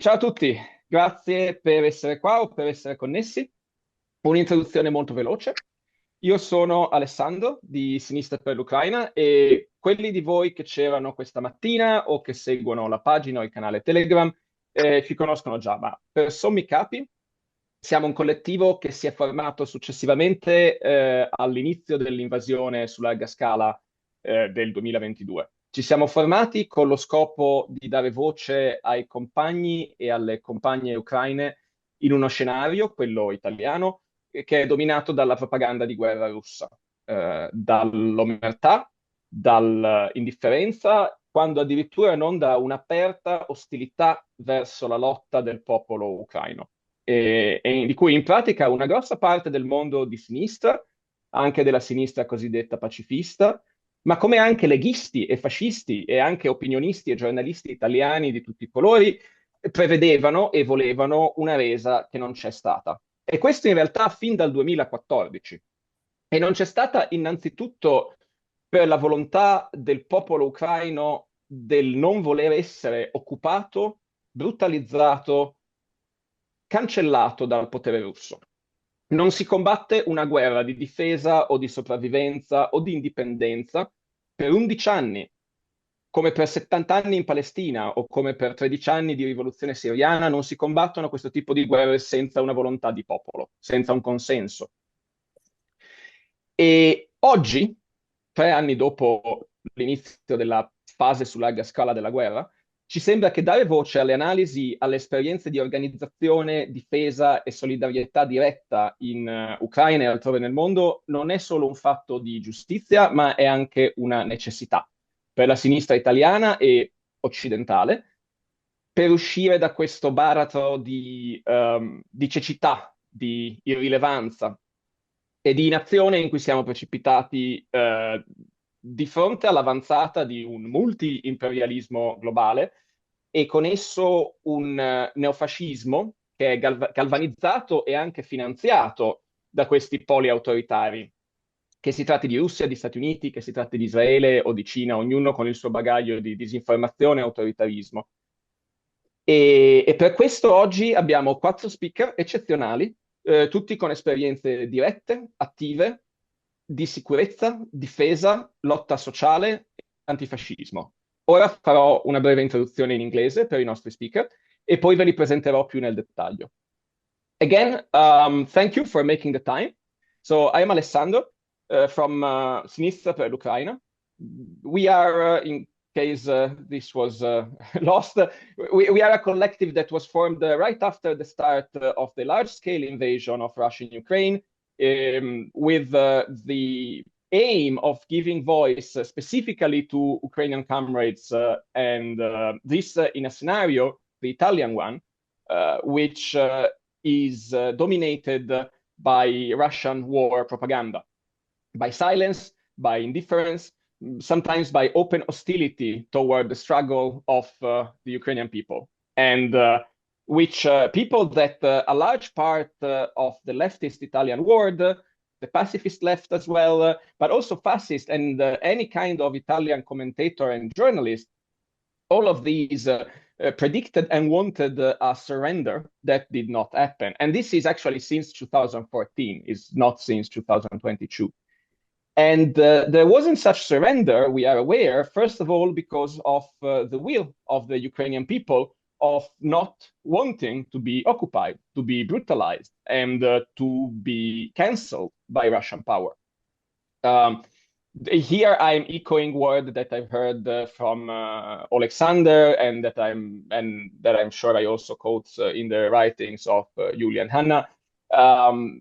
Ciao a tutti, grazie per essere qua o per essere connessi. Un'introduzione molto veloce. Io sono Alessandro di Sinistra per l'Ucraina e quelli di voi che c'erano questa mattina o che seguono la pagina o il canale Telegram ci conoscono già, ma per sommi capi siamo un collettivo che si è formato successivamente all'inizio dell'invasione su larga scala del 2022. Ci siamo formati con lo scopo di dare voce ai compagni e alle compagne ucraine in uno scenario, quello italiano, che è dominato dalla propaganda di guerra russa, dall'omertà, dall'indifferenza, quando addirittura non da un'aperta ostilità verso la lotta del popolo ucraino. E di cui in pratica una grossa parte del mondo di sinistra, anche della sinistra cosiddetta pacifista, ma come anche leghisti e fascisti e anche opinionisti e giornalisti italiani di tutti i colori prevedevano e volevano una resa che non c'è stata. E questo in realtà fin dal 2014. E non c'è stata innanzitutto per la volontà del popolo ucraino del non voler essere occupato, brutalizzato, cancellato dal potere russo. Non si combatte una guerra di difesa o di sopravvivenza o di indipendenza per 11 anni, come per 70 anni in Palestina o come per 13 anni di rivoluzione siriana, non si combattono questo tipo di guerre senza una volontà di popolo, senza un consenso. E oggi, 3 anni dopo l'inizio della fase su larga scala della guerra, ci sembra che dare voce alle analisi, alle esperienze di organizzazione, difesa e solidarietà diretta in Ucraina e altrove nel mondo non è solo un fatto di giustizia, ma è anche una necessità per la sinistra italiana e occidentale per uscire da questo baratro di cecità, di irrilevanza e di inazione in cui siamo precipitati di fronte all'avanzata di un multi-imperialismo globale e con esso un neofascismo che è galvanizzato e anche finanziato da questi poli autoritari. Che si tratti di Russia, di Stati Uniti, che si tratti di Israele o di Cina, ognuno con il suo bagaglio di disinformazione e autoritarismo. E per questo oggi abbiamo 4 speaker eccezionali, tutti con esperienze dirette, attive, di sicurezza, difesa, lotta sociale e antifascismo. Ora farò una breve introduzione in inglese per i nostri speaker e poi ve li presenterò più nel dettaglio. Again, thank you for making the time. So I am Alessandro from Sinistra per l'Ucraina. We are, in case this was lost, we are a collective that was formed right after the start of the large-scale invasion of Russia in Ukraine, with the aim of giving voice specifically to Ukrainian comrades, and this in a scenario, the Italian one, which is dominated by Russian war propaganda, by silence, by indifference, sometimes by open hostility toward the struggle of the Ukrainian people. And which people that a large part of the leftist Italian world, the pacifist left as well, but also fascist and any kind of Italian commentator and journalist, all of these predicted and wanted a surrender that did not happen. And this is actually since 2014, is not since 2022. And there wasn't such surrender, we are aware, first of all, because of the will of the Ukrainian people of not wanting to be occupied, to be brutalized, and to be canceled by Russian power. Here I'm echoing word that I've heard from Alexander, and that I'm sure I also quote in the writings of Yuliya and Hannah.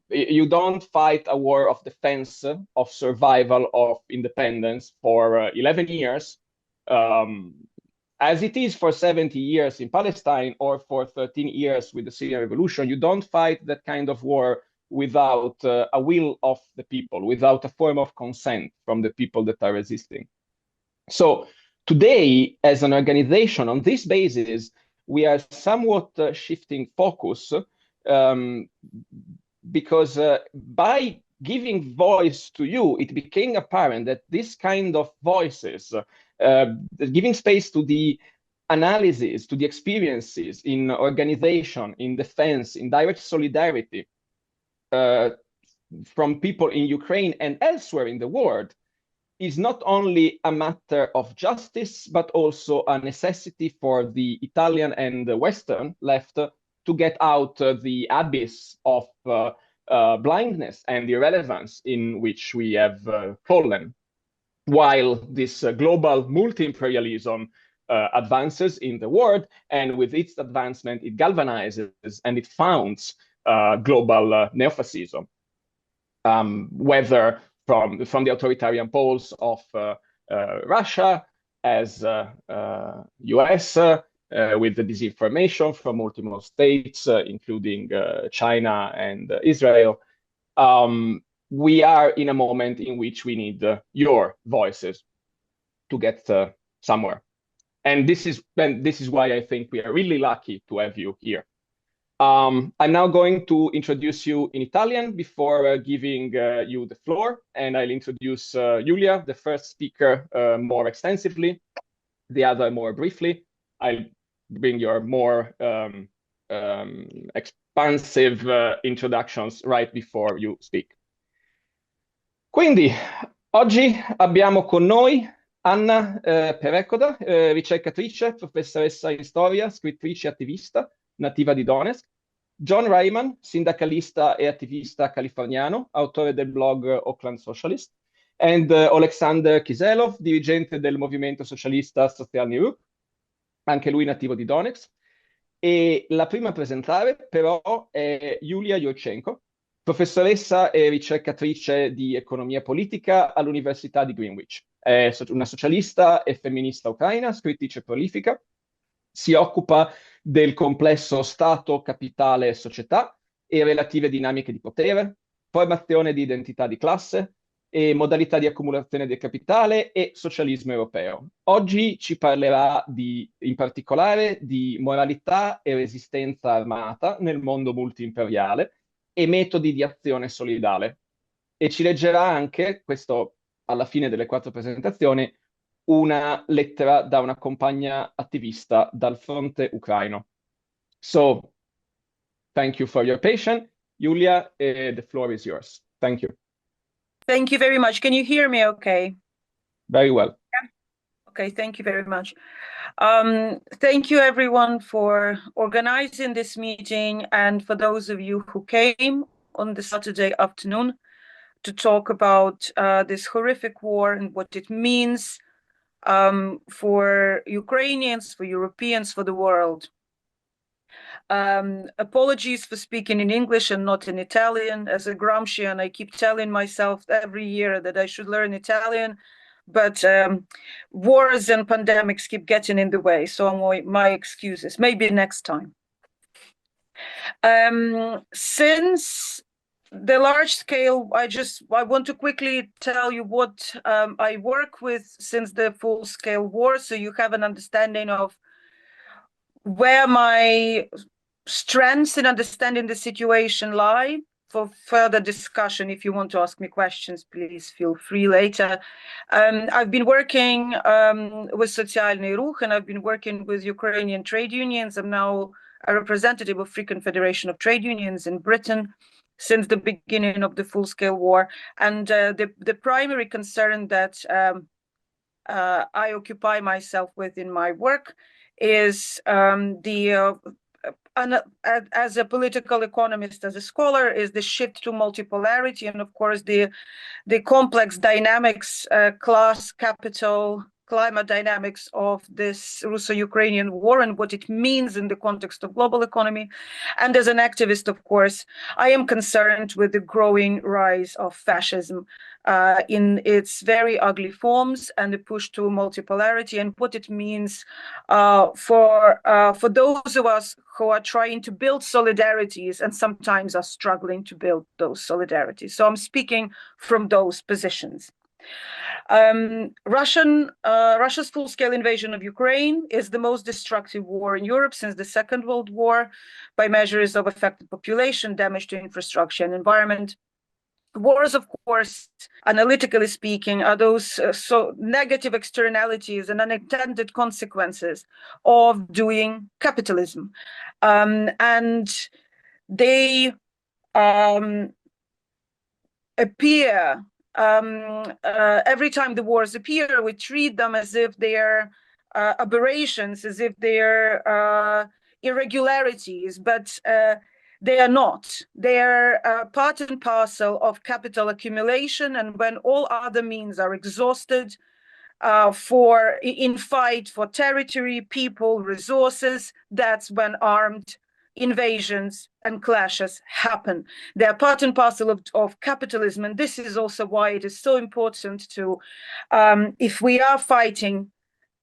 You don't fight a war of defense, of survival, of independence for 11 years, as it is for 70 years in Palestine or for 13 years with the Syrian revolution. You don't fight that kind of war without a will of the people, without a form of consent from the people that are resisting. So today, as an organization, on this basis, we are somewhat shifting focus, because by giving voice to you, it became apparent that this kind of voices, giving space to the analysis, to the experiences in organization, in defense, in direct solidarity from people in Ukraine and elsewhere in the world is not only a matter of justice, but also a necessity for the Italian and the Western left to get out the abyss of blindness and irrelevance in which we have fallen. While this global multi-imperialism advances in the world, and with its advancement, it galvanizes and it founds global neo-fascism, whether from the authoritarian poles of Russia, as US, with the disinformation from multiple states, including China and Israel. We are in a moment in which we need your voices to get somewhere. And this is why I think we are really lucky to have you here. I'm now going to introduce you in Italian before giving you the floor, and I'll introduce Yuliya, the first speaker, more extensively, the other more briefly. I'll bring your more expansive introductions right before you speak. Quindi, oggi abbiamo con noi Anna Perekoda, ricercatrice, professoressa in storia, scrittrice e attivista, nativa di Donetsk, John Ryman, sindacalista e attivista californiano, autore del blog Oakland Socialist, and Alexander Kiselov, dirigente del movimento socialista Socialny Ruch, anche lui nativo di Donetsk. E la prima a presentare però è Yuliya Yurchenko, professoressa e ricercatrice di economia politica all'Università di Greenwich. È una socialista e femminista ucraina, scrittrice prolifica, si occupa del complesso Stato, capitale e società e relative dinamiche di potere, formazione di identità di classe e modalità di accumulazione del capitale e socialismo europeo. Oggi ci parlerà in particolare di moralità e resistenza armata nel mondo multiimperiale e metodi di azione solidale. E ci leggerà anche, questo alla fine delle 4 presentazioni, una lettera da una compagna attivista dal fronte ucraino. So, thank you for your patience. Yuliya, the floor is yours. Thank you. Thank you very much. Can you hear me okay? Very well. Yeah. Okay, thank you very much. Thank you everyone for organizing this meeting and for those of you who came on the Saturday afternoon to talk about this horrific war and what it means for Ukrainians, for Europeans, for the world. Apologies for speaking in English and not in Italian. As a Gramscian, I keep telling myself every year that I should learn Italian, but wars and pandemics keep getting in the way, so my excuses. Maybe next time. Since the large scale, I want to quickly tell you what I work with since the full-scale war, so you have an understanding of where my strengths in understanding the situation lie. For further discussion, if you want to ask me questions, please feel free later. I've been working with Socialny Ruch, and I've been working with Ukrainian trade unions. I'm now a representative of Free Confederation of Trade Unions in Britain since the beginning of the full-scale war. And the primary concern that I occupy myself with in my work is as a political economist, as a scholar, is the shift to multipolarity, and of course the complex dynamics, class, capital, climate dynamics of this Russo-Ukrainian war and what it means in the context of global economy. And as an activist, of course, I am concerned with the growing rise of fascism in its very ugly forms and the push to multipolarity and what it means for those of us who are trying to build solidarities and sometimes are struggling to build those solidarities. So I'm speaking from those positions. Russia's full-scale invasion of Ukraine is the most destructive war in Europe since the Second World War by measures of affected population, damage to infrastructure and environment. Wars, of course, analytically speaking, are those so negative externalities and unintended consequences of doing capitalism. And they appear every time the wars appear, we treat them as if they're aberrations, as if they're irregularities, but they are not. They're part and parcel of capital accumulation, and when all other means are exhausted in fight for territory, people, resources, that's when armed invasions and clashes happen. They are part and parcel of capitalism, and this is also why it is so important to, if we are fighting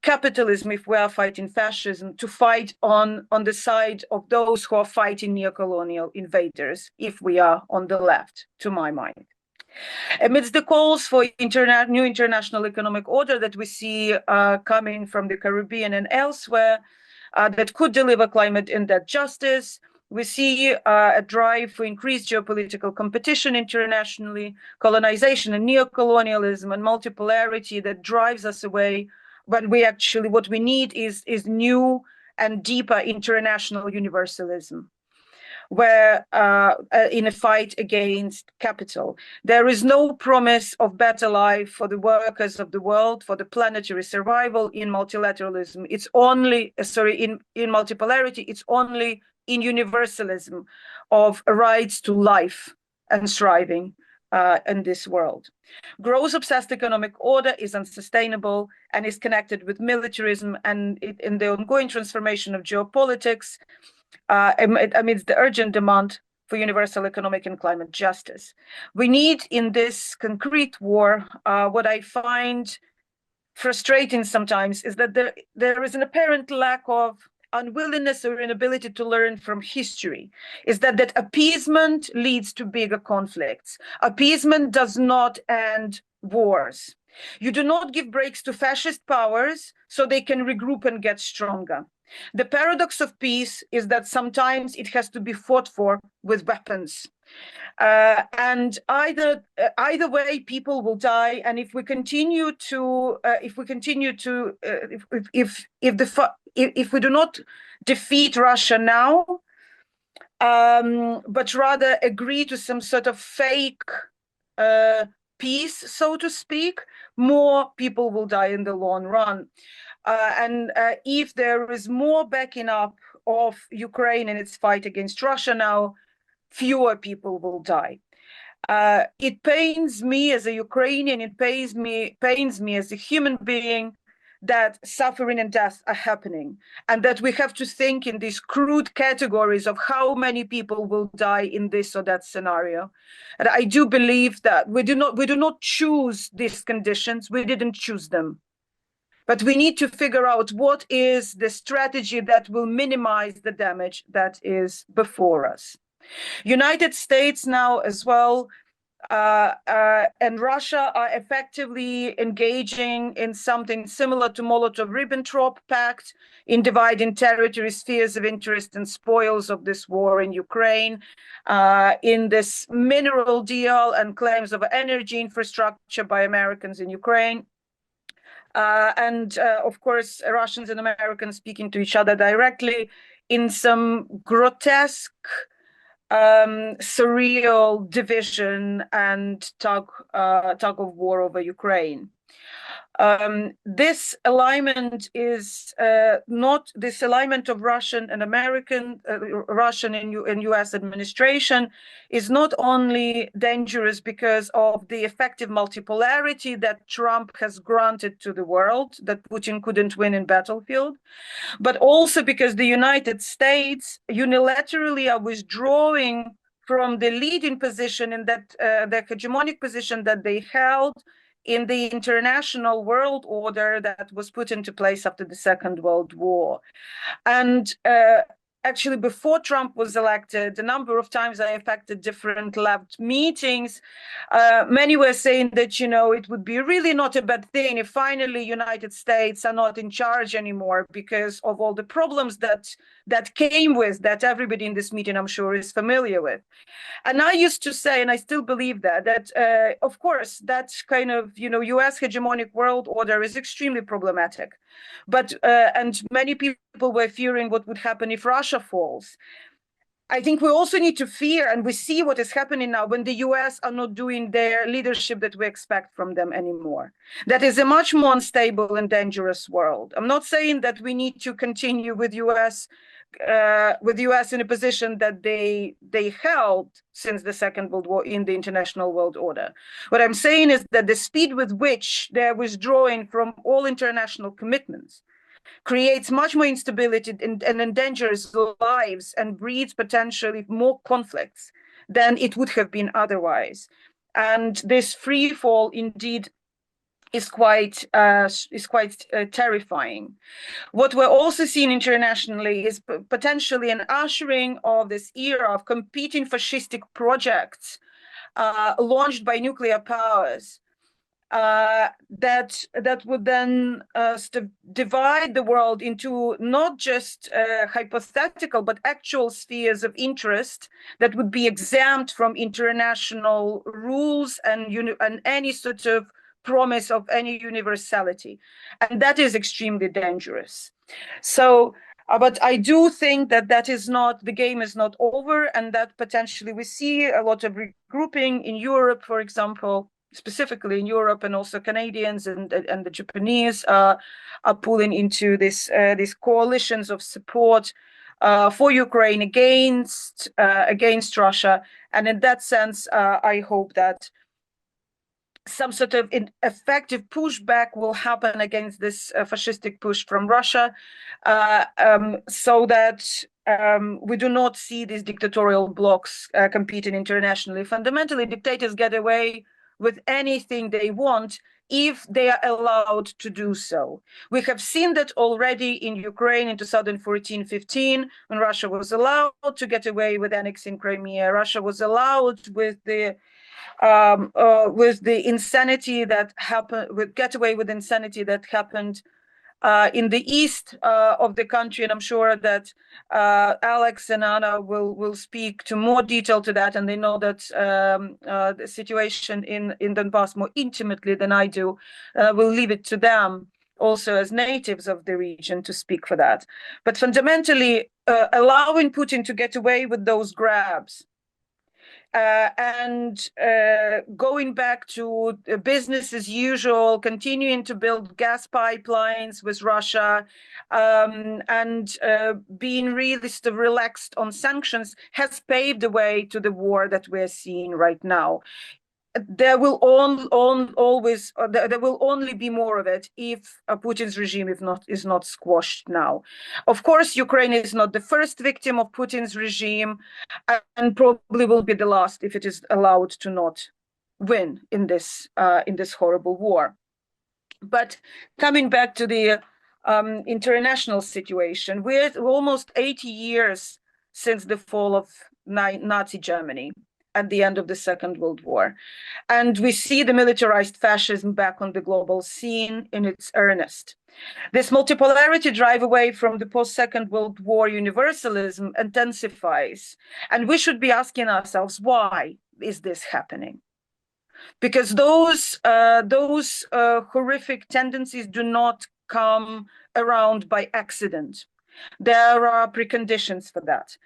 capitalism, if we are fighting fascism, to fight on the side of those who are fighting neocolonial invaders, if we are on the left, to my mind. Amidst the calls for new international economic order that we see coming from the Caribbean and elsewhere that could deliver climate and debt justice, we see a drive for increased geopolitical competition internationally, colonization and neocolonialism and multipolarity that drives us away when what we need is new and deeper international universalism, where in a fight against capital. There is no promise of better life for the workers of the world, for the planetary survival in multilateralism. It's only, in multipolarity, it's only in universalism of rights to life and thriving in this world. Growth-obsessed economic order is unsustainable and is connected with militarism and in the ongoing transformation of geopolitics amidst the urgent demand for universal economic and climate justice. We need in this concrete war, what I find frustrating sometimes is that there is an apparent lack of unwillingness or inability to learn from history, is that appeasement leads to bigger conflicts. Appeasement does not end wars. You do not give breaks to fascist powers so they can regroup and get stronger. The paradox of peace is that sometimes it has to be fought for with weapons. And either way, people will die. And if we continue to, if we do not defeat Russia now, but rather agree to some sort of fake peace, so to speak, more people will die in the long run. And if there is more backing up of Ukraine in its fight against Russia now, fewer people will die. It pains me as a Ukrainian, it pains me as a human being that suffering and death are happening, and that we have to think in these crude categories of how many people will die in this or that scenario. And I do believe that we do not choose these conditions, we didn't choose them. But we need to figure out what is the strategy that will minimize the damage that is before us. United States now as well and Russia are effectively engaging in something similar to Molotov-Ribbentrop Pact in dividing territory, spheres of interest and spoils of this war in Ukraine, in this mineral deal and claims of energy infrastructure by Americans in Ukraine. And of course, Russians and Americans speaking to each other directly in some grotesque, surreal division and tug of war over Ukraine. This alignment is not this alignment of Russian and American, Russian and US administration is not only dangerous because of the effective multipolarity that Trump has granted to the world, that Putin couldn't win in battlefield, but also because the United States unilaterally are withdrawing from the leading position in that the hegemonic position that they held in the international world order that was put into place after the Second World War. And actually, before Trump was elected, a number of times I affected different left meetings. Many were saying that, it would be really not a bad thing if finally United States are not in charge anymore because of all the problems that came with that everybody in this meeting, I'm sure, is familiar with. And I used to say, and I still believe that of course, that kind of, US hegemonic world order is extremely problematic. But, and many people were fearing what would happen if Russia falls. I think we also need to fear, and we see what is happening now when the US are not doing their leadership that we expect from them anymore. That is a much more unstable and dangerous world. I'm not saying that we need to continue with the US in a position that they held since the Second World War in the international world order. What I'm saying is that the speed with which they're withdrawing from all international commitments creates much more instability and endangers lives and breeds potentially more conflicts than it would have been otherwise. And this free fall indeed is quite terrifying. What we're also seeing internationally is potentially an ushering of this era of competing fascistic projects launched by nuclear powers that would then divide the world into not just hypothetical but actual spheres of interest that would be exempt from international rules and any sort of promise of any universality, and that is extremely dangerous. So but I do think that the game is not over, and that potentially we see a lot of regrouping in Europe, for example, specifically in Europe, and also Canadians and the Japanese are pulling into these coalitions of support for Ukraine against Russia. And in that sense, I hope that some sort of effective pushback will happen against this fascistic push from Russia, so that we do not see these dictatorial blocs competing internationally. Fundamentally, dictators get away with anything they want if they are allowed to do so. We have seen that already in Ukraine in 2014-15, when Russia was allowed to get away with annexing Crimea. Russia was allowed with the insanity that happened, get away with insanity that happened in the east of the country. And I'm sure that Alex and Anna will speak to more detail to that, and they know that the situation in Donbass more intimately than I do. We'll leave it to them also as natives of the region to speak for that. But fundamentally, allowing Putin to get away with those grabs and going back to business as usual, continuing to build gas pipelines with Russia, and being really relaxed on sanctions has paved the way to the war that we're seeing right now. There will only be more of it if Putin's regime is not squashed now. Of course, Ukraine is not the first victim of Putin's regime, and probably will be the last if it is allowed to not win in this horrible war. But coming back to the international situation, we're almost 80 years since the fall of Nazi Germany at the end of the Second World War. And we see the militarized fascism back on the global scene in its earnest. This multipolarity drive away from the post-Second World War universalism intensifies. And we should be asking ourselves, why is this happening? Because those horrific tendencies do not come around by accident. There are preconditions for that.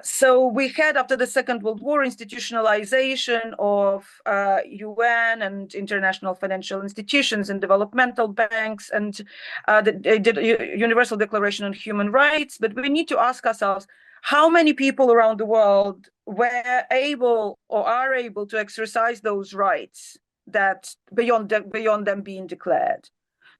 So we had, after the Second World War, institutionalization of UN and international financial institutions and developmental banks and the Universal Declaration on Human Rights. But we need to ask ourselves, how many people around the world were able or are able to exercise those rights that beyond them being declared?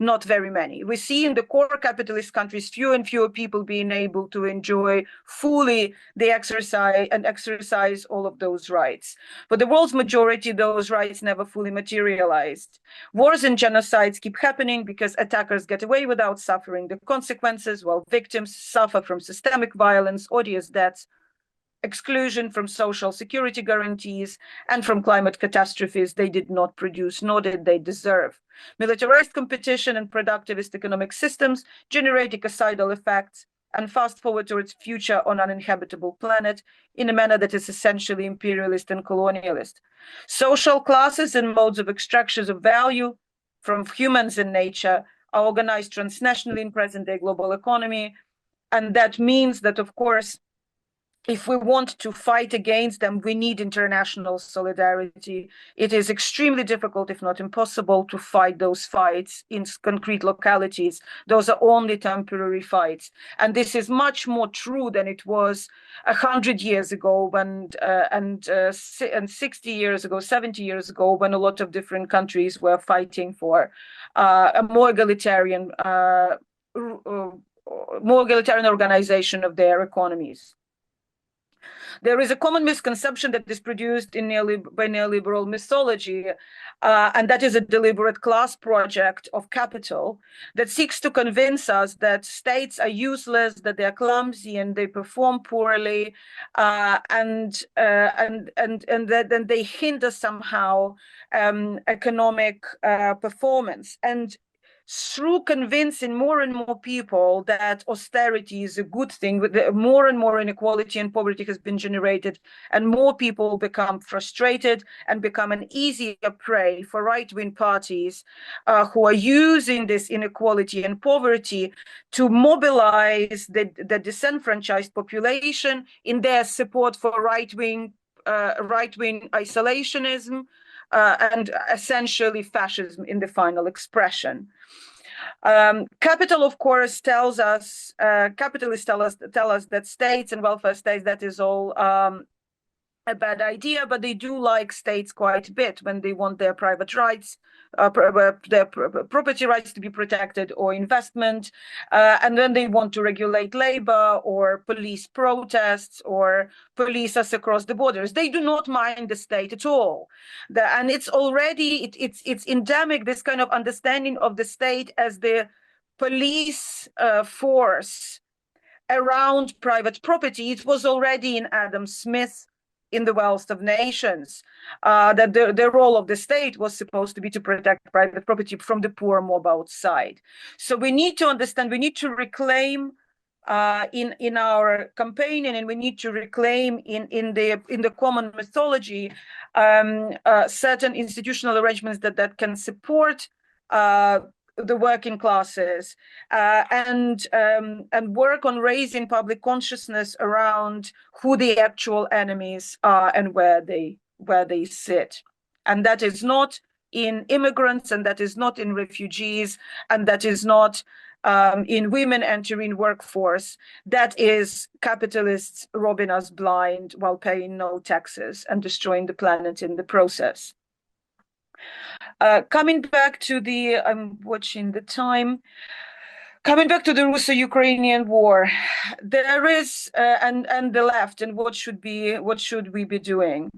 not very many. We see in the core capitalist countries fewer and fewer people being able to enjoy fully the exercise all of those rights. For the world's majority, those rights never fully materialized. Wars and genocides keep happening because attackers get away without suffering the consequences, while victims suffer from systemic violence, odious deaths, exclusion from social security guarantees, and from climate catastrophes they did not produce, nor did they deserve. Militarized competition and productivist economic systems generate ecocidal effects and fast forward towards future on an uninhabitable planet in a manner that is essentially imperialist and colonialist. Social classes and modes of extractions of value from humans and nature are organized transnationally in present-day global economy, and that means that, of course, if we want to fight against them, we need international solidarity. It is extremely difficult, if not impossible, to fight those fights in concrete localities. Those are only temporary fights. And this is much more true than it was 100 years ago and 60 years ago, 70 years ago, when a lot of different countries were fighting for a more egalitarian organization of their economies. There is a common misconception that is produced by neoliberal mythology, and that is a deliberate class project of capital that seeks to convince us that states are useless, that they are clumsy and they perform poorly, and that then they hinder somehow economic performance. And through convincing more and more people that austerity is a good thing, more and more inequality and poverty has been generated, and more people become frustrated and become an easier prey for right-wing parties who are using this inequality and poverty to mobilize the disenfranchised population in their support for right-wing isolationism and essentially fascism in the final expression. Capital, of course, tells us, capitalists tell us that states and welfare states, that is all a bad idea, but they do like states quite a bit when they want their private rights, their property rights to be protected, or investment, and then they want to regulate labor or police protests or police us across the borders. They do not mind the state at all. And it's already, it's endemic, this kind of understanding of the state as the police force around private property. It was already in Adam Smith in The Wealth of Nations, that the role of the state was supposed to be to protect private property from the poor mob outside. So we need to understand, we need to reclaim in our campaign, and we need to reclaim in the common mythology certain institutional arrangements that can support the working classes, and work on raising public consciousness around who the actual enemies are and where they sit. And that is not in immigrants, and that is not in refugees, and that is not in women entering workforce. That is capitalists robbing us blind while paying no taxes and destroying the planet in the process. Coming back to the, I'm watching the time. Coming back to the Russo-Ukrainian war, there is and the left, and what should we be doing?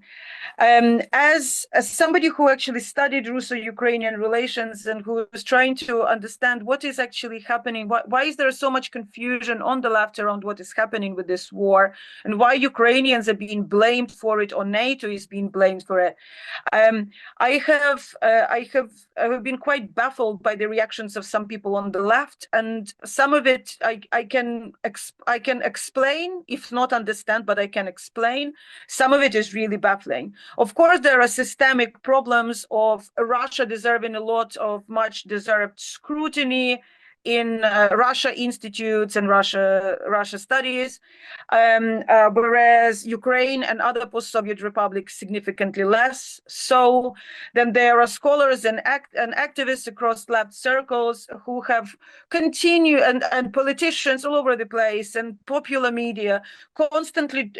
As somebody who actually studied Russo-Ukrainian relations and who was trying to understand what is actually happening, why is there so much confusion on the left around what is happening with this war, and why Ukrainians are being blamed for it, or NATO is being blamed for it? I have been quite baffled by the reactions of some people on the left, and some of it I can explain, if not understand, but I can explain. Some of it is really baffling. Of course, there are systemic problems of Russia deserving a lot of much deserved scrutiny in Russia institutes and Russia studies, whereas Ukraine and other post-Soviet republics significantly less. So then there are scholars and activists across left circles who have continued, and politicians all over the place, and popular media constantly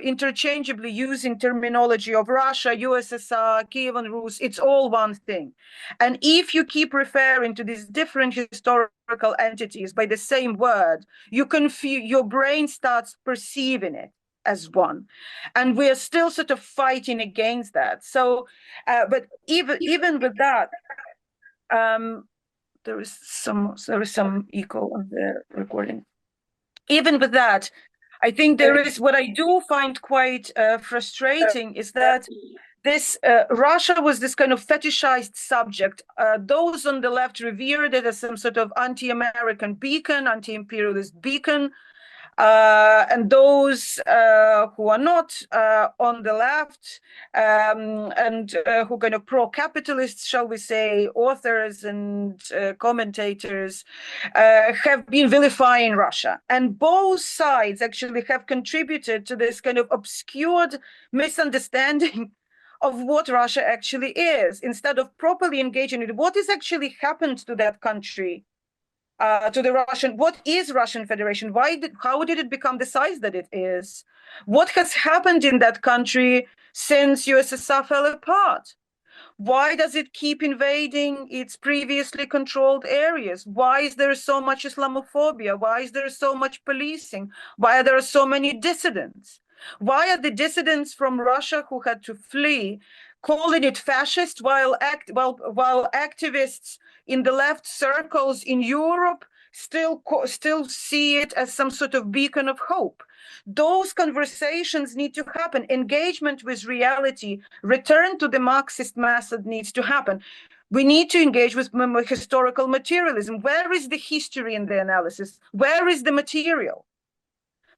interchangeably using terminology of Russia, USSR, Kievan Rus. It's all one thing. And if you keep referring to these different historical entities by the same word, your brain starts perceiving it as one, and we are still sort of fighting against that. So, but even with that, there is some echo on the recording. Even with that, I think there is, what I do find quite frustrating is that this Russia was this kind of fetishized subject. Those on the left revered it as some sort of anti-American beacon, anti-imperialist beacon. And those who are not on the left and who kind of pro-capitalists, shall we say, authors and commentators have been vilifying Russia. And both sides actually have contributed to this kind of obscured misunderstanding of what Russia actually is, instead of properly engaging in what has actually happened to that country. To the Russian, what is Russian Federation? How did it become the size that it is? What has happened in that country since USSR fell apart? Why does it keep invading its previously controlled areas? Why is there so much Islamophobia? Why is there so much policing? Why are there so many dissidents? Why are the dissidents from Russia who had to flee calling it fascist, while activists in the left circles in Europe still see it as some sort of beacon of hope? Those conversations need to happen. Engagement with reality, return to the Marxist method needs to happen. We need to engage with historical materialism. Where is the history in the analysis? Where is the material?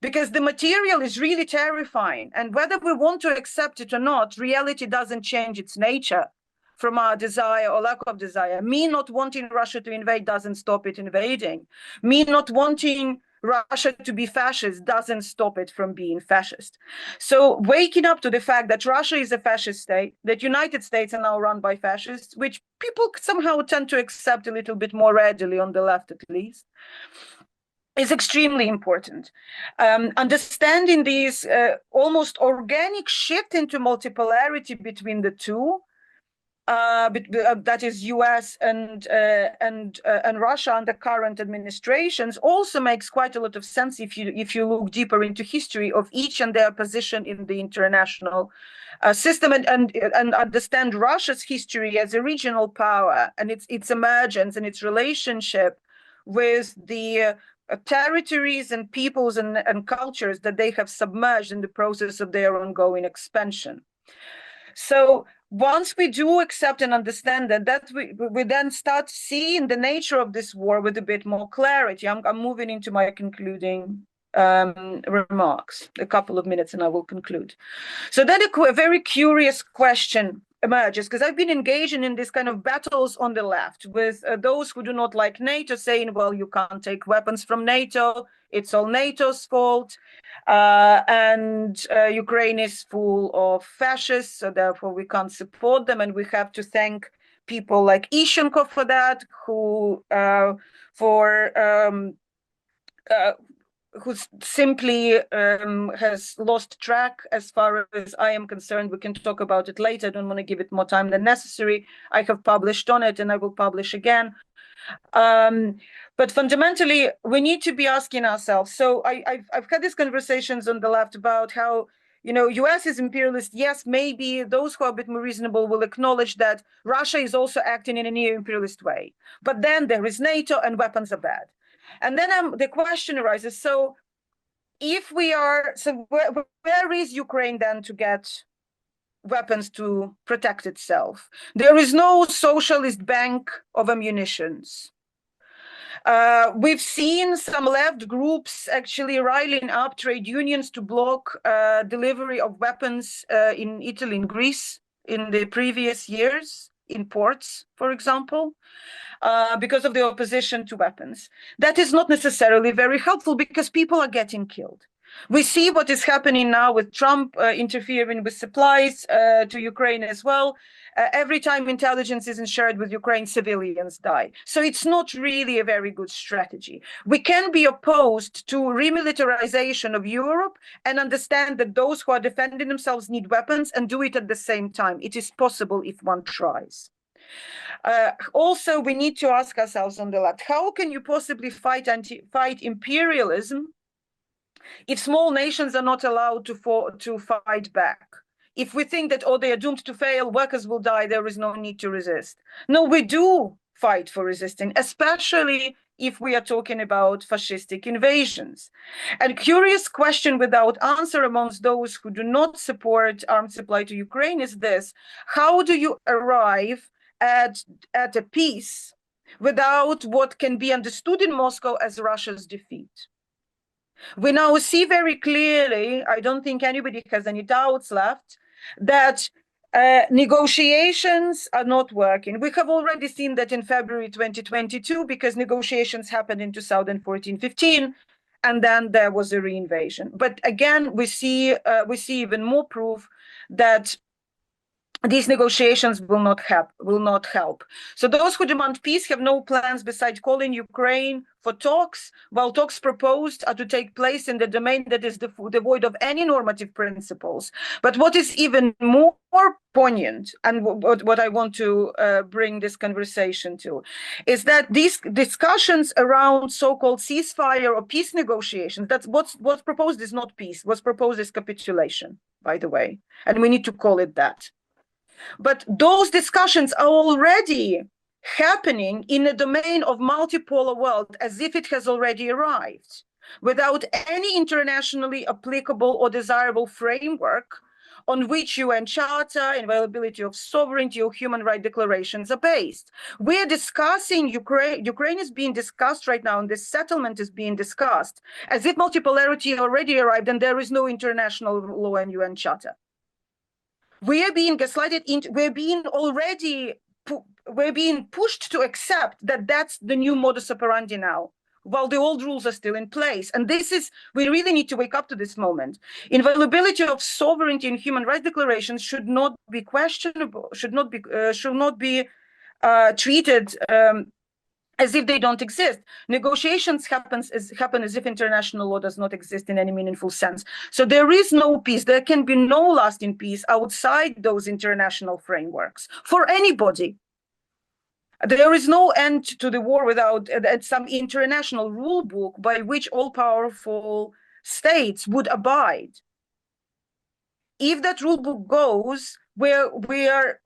Because the material is really terrifying. And whether we want to accept it or not, reality doesn't change its nature from our desire or lack of desire. Me not wanting Russia to invade doesn't stop it invading. Me not wanting Russia to be fascist doesn't stop it from being fascist. So waking up to the fact that Russia is a fascist state, that United States are now run by fascists, which people somehow tend to accept a little bit more readily, on the left at least, is extremely important. Understanding these almost organic shift into multipolarity between the two, that is US and Russia under current administrations, also makes quite a lot of sense if you look deeper into history of each and their position in the international system, and understand Russia's history as a regional power and its emergence and its relationship with the territories and peoples and cultures that they have submerged in the process of their ongoing expansion. So once we do accept and understand that we then start seeing the nature of this war with a bit more clarity. I'm moving into my concluding remarks, a couple of minutes, and I will conclude. So then a very curious question emerges, because I've been engaging in this kind of battles on the left with those who do not like NATO, saying, well, you can't take weapons from NATO, it's all NATO's fault, and Ukraine is full of fascists, so therefore we can't support them, and we have to thank people like Yurchenko for that, who simply has lost track as far as I am concerned. We can talk about it later. I don't want to give it more time than necessary. I have published on it and I will publish again. But fundamentally, we need to be asking ourselves. So I've had these conversations on the left about how, US is imperialist. Yes, maybe those who are a bit more reasonable will acknowledge that Russia is also acting in a neo-imperialist way. But then there is NATO and weapons are bad. And then the question arises, so where is Ukraine then to get weapons to protect itself? There is no socialist bank of ammunitions. We've seen some left groups actually riling up trade unions to block delivery of weapons in Italy and Greece in the previous years, in ports, for example, because of the opposition to weapons. That is not necessarily very helpful because people are getting killed. We see what is happening now with Trump interfering with supplies to Ukraine as well. Every time intelligence isn't shared with Ukraine, civilians die. So it's not really a very good strategy. We can be opposed to remilitarization of Europe and understand that those who are defending themselves need weapons and do it at the same time. It is possible if one tries. Also, we need to ask ourselves on the left, how can you possibly fight imperialism if small nations are not allowed to fight back? If we think that, oh, they are doomed to fail, workers will die, there is no need to resist. No, we do fight for resisting, especially if we are talking about fascistic invasions. And curious question without answer amongst those who do not support armed supply to Ukraine is this: how do you arrive at a peace without what can be understood in Moscow as Russia's defeat? We now see very clearly, I don't think anybody has any doubts left, that negotiations are not working. We have already seen that in February 2022, because negotiations happened in 2014-15, and then there was a reinvasion. But again, we see even more proof that these negotiations will not help. So those who demand peace have no plans besides calling Ukraine for talks, while talks proposed are to take place in the domain that is devoid of any normative principles. But what is even more poignant, and what I want to bring this conversation to, is that these discussions around so-called ceasefire or peace negotiations, that's what's proposed is not peace. What's proposed is capitulation, by the way, and we need to call it that. But those discussions are already happening in a domain of multipolar world as if it has already arrived, without any internationally applicable or desirable framework on which UN Charter, inviolability of sovereignty, or human rights declarations are based. We are discussing Ukraine. Ukraine is being discussed right now, and this settlement is being discussed as if multipolarity already arrived and there is no international law and UN Charter. We are being gaslighted into, we're being pushed to accept that that's the new modus operandi now, while the old rules are still in place. And we really need to wake up to this moment. Inviolability of sovereignty in human rights declarations should not be questionable, should not be treated as if they don't exist. Negotiations happen as if international law does not exist in any meaningful sense. So there is no peace. There can be no lasting peace outside those international frameworks for anybody. There is no end to the war without some international rule book by which all powerful states would abide. If that rule book goes, we are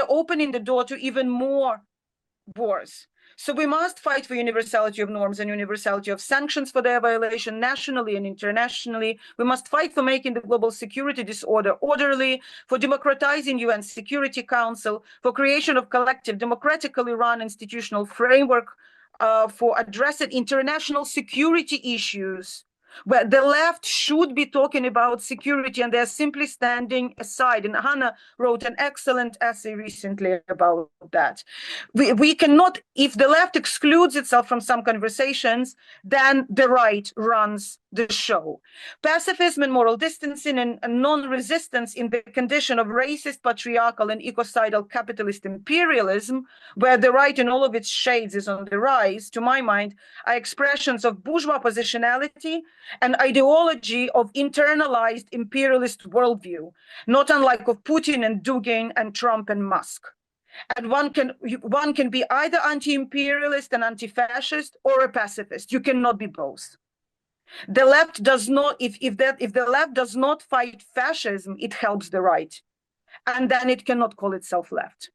opening the door to even more wars. So we must fight for universality of norms and universality of sanctions for their violation nationally and internationally. We must fight for making the global security disorder orderly, for democratizing UN Security Council, for creation of collective democratically run institutional framework for addressing international security issues, where the left should be talking about security and they're simply standing aside. And Hannah wrote an excellent essay recently about that. We cannot, if the left excludes itself from some conversations, then the right runs the show. Pacifism and moral distancing and non-resistance in the condition of racist, patriarchal, and ecocidal capitalist imperialism, where the right in all of its shades is on the rise, to my mind, are expressions of bourgeois positionality and ideology of internalized imperialist worldview, not unlike of Putin and Dugin and Trump and Musk. And one can be either anti-imperialist and anti-fascist or a pacifist. You cannot be both. The left does not, if the left does not fight fascism, it helps the right. And then it cannot call itself left.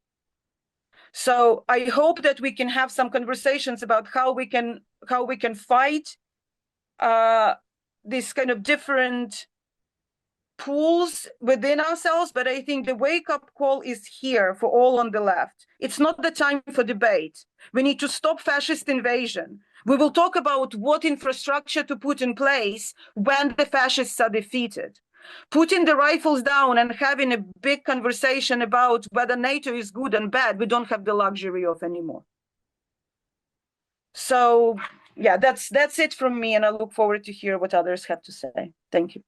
So I hope that we can have some conversations about how we can fight this kind of different pools within ourselves. But I think the wake-up call is here for all on the left. It's not the time for debate. We need to stop fascist invasion. We will talk about what infrastructure to put in place when the fascists are defeated. putting the rifles down and having a big conversation about whether NATO is good and bad, we don't have the luxury of anymore. So yeah, that's it from me, and I look forward to hear what others have to say. Thank you.